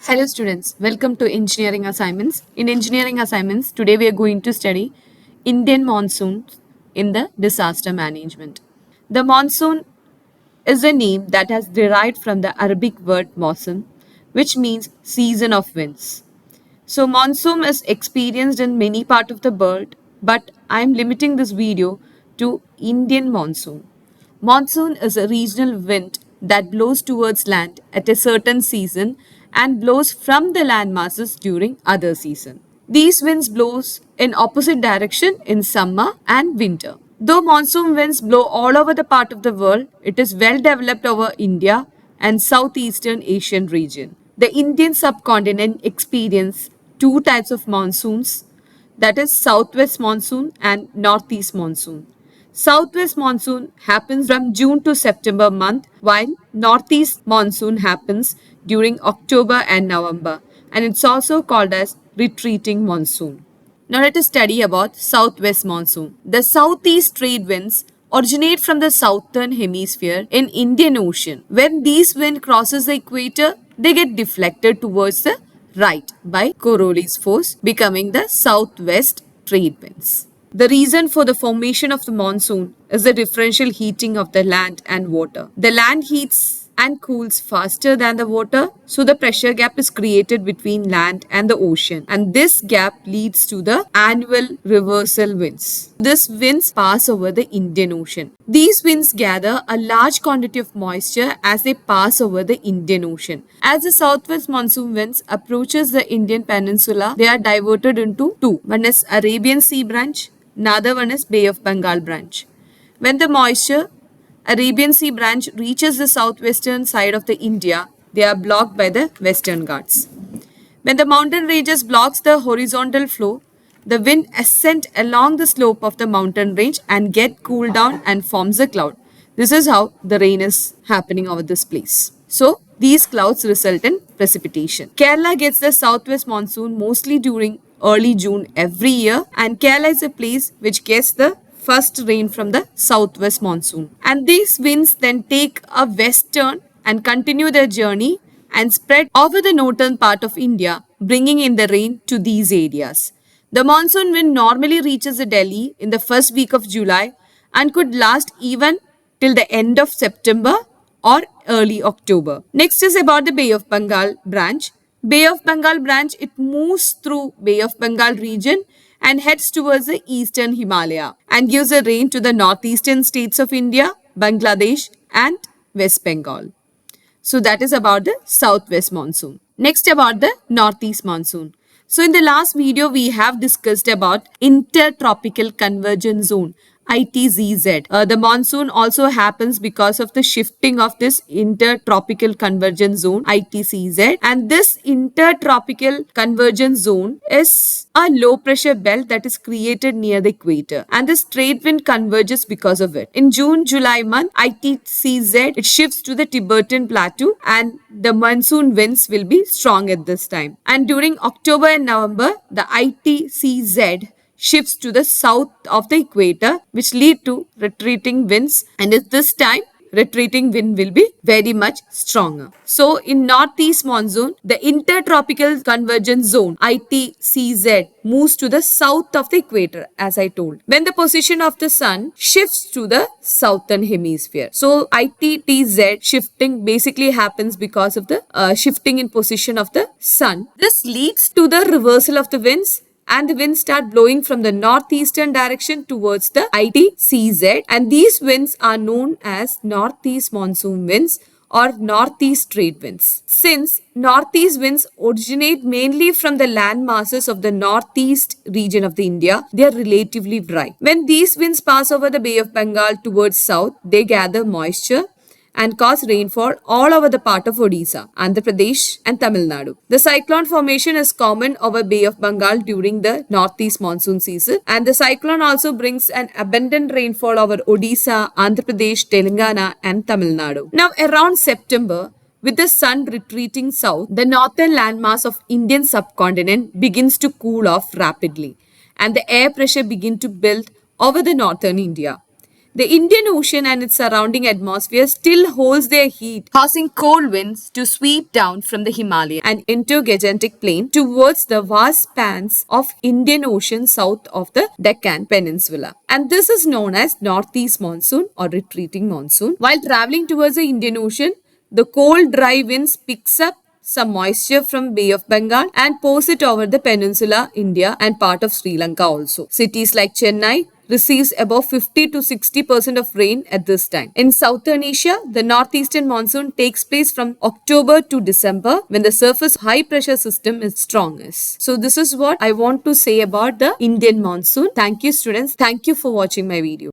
Hello students, welcome to engineering assignments. In engineering assignments, today we are going to study Indian monsoons in the disaster management. The monsoon is a name that has derived from the Arabic word monsoon, which means season of winds. So monsoon is experienced in many parts of the world, but I am limiting this video to Indian monsoon. Monsoon is a regional wind that blows towards land at a certain season and blows from the land masses during other season. These winds blows in opposite direction in summer and winter. Though monsoon winds blow all over the part of the world, it is well developed over India and southeastern Asian region. The Indian subcontinent experiences two types of monsoons, that is southwest monsoon and northeast monsoon. Southwest monsoon happens from June to September month, while northeast monsoon happens during October and November, and it's also called as retreating monsoon. Now let us study about southwest monsoon. The southeast trade winds originate from the southern hemisphere in Indian Ocean. When these wind crosses the equator, they get deflected towards the right by Coriolis force, becoming the southwest trade winds. The reason for the formation of the monsoon is the differential heating of the land and water. The land heats and cools faster than the water, so the pressure gap is created between land and the ocean, and this gap leads to the annual reversal winds. These winds pass over the Indian Ocean. These winds gather a large quantity of moisture as they pass over the Indian Ocean. As the southwest monsoon winds approaches the Indian peninsula, they are diverted into two. One is Arabian Sea branch, another one is Bay of Bengal branch. When the moisture Arabian Sea branch reaches the southwestern side of the India, they are blocked by the Western Ghats. When the mountain ranges blocks the horizontal flow, the wind ascends along the slope of the mountain range and get cooled down and forms a cloud. This is how the rain is happening over this place. So, these clouds result in precipitation. Kerala gets the southwest monsoon mostly during early June every year, and Kerala is a place which gets the first rain from the southwest monsoon. And these winds then take a west turn and continue their journey and spread over the northern part of India, bringing in the rain to these areas. The monsoon wind normally reaches Delhi in the first week of July and could last even till the end of September or early October. Next is about the Bay of Bengal branch. Bay of Bengal branch, it moves through Bay of Bengal region and heads towards the eastern Himalaya and gives a rain to the northeastern states of India, Bangladesh and West Bengal. So that is about the southwest monsoon. Next about the northeast monsoon. So in the last video we have discussed about intertropical convergence zone, ITZZ. The monsoon also happens because of the shifting of this intertropical convergence zone, ITCZ, and this intertropical convergence zone is a low pressure belt that is created near the equator, and this trade wind converges because of it. In June-July month, ITCZ, it shifts to the Tibetan plateau and the monsoon winds will be strong at this time. And during October and November, the ITCZ shifts to the south of the equator, which lead to retreating winds, and at this time retreating wind will be very much stronger. So in northeast monsoon, the intertropical convergence zone, ITCZ, moves to the south of the equator, as I told, when the position of the sun shifts to the southern hemisphere. So ITTZ shifting basically happens because of the shifting in position of the sun. This leads to the reversal of the winds, and the winds start blowing from the northeastern direction towards the ITCZ, and these winds are known as northeast monsoon winds or northeast trade winds. Since northeast winds originate mainly from the land masses of the northeast region of the India, they are relatively dry. When these winds pass over the Bay of Bengal towards south, they gather moisture and cause rainfall all over the part of Odisha, Andhra Pradesh and Tamil Nadu. The cyclone formation is common over Bay of Bengal during the northeast monsoon season, and the cyclone also brings an abundant rainfall over Odisha, Andhra Pradesh, Telangana and Tamil Nadu. Now around September, with the sun retreating south, the northern landmass of Indian subcontinent begins to cool off rapidly, and the air pressure begins to build over the northern India. The Indian Ocean and its surrounding atmosphere still holds their heat, causing cold winds to sweep down from the Himalaya and into Gangetic Plain towards the vast spans of Indian Ocean south of the Deccan Peninsula. And this is known as northeast monsoon or retreating monsoon. While traveling towards the Indian Ocean, the cold dry winds picks up some moisture from Bay of Bengal and pours it over the peninsula, India and part of Sri Lanka also. Cities like Chennai receives above 50 to 60% of rain at this time. In southern Asia, the northeastern monsoon takes place from October to December when the surface high pressure system is strongest. So this is what I want to say about the Indian monsoon. Thank you students. Thank you for watching my video.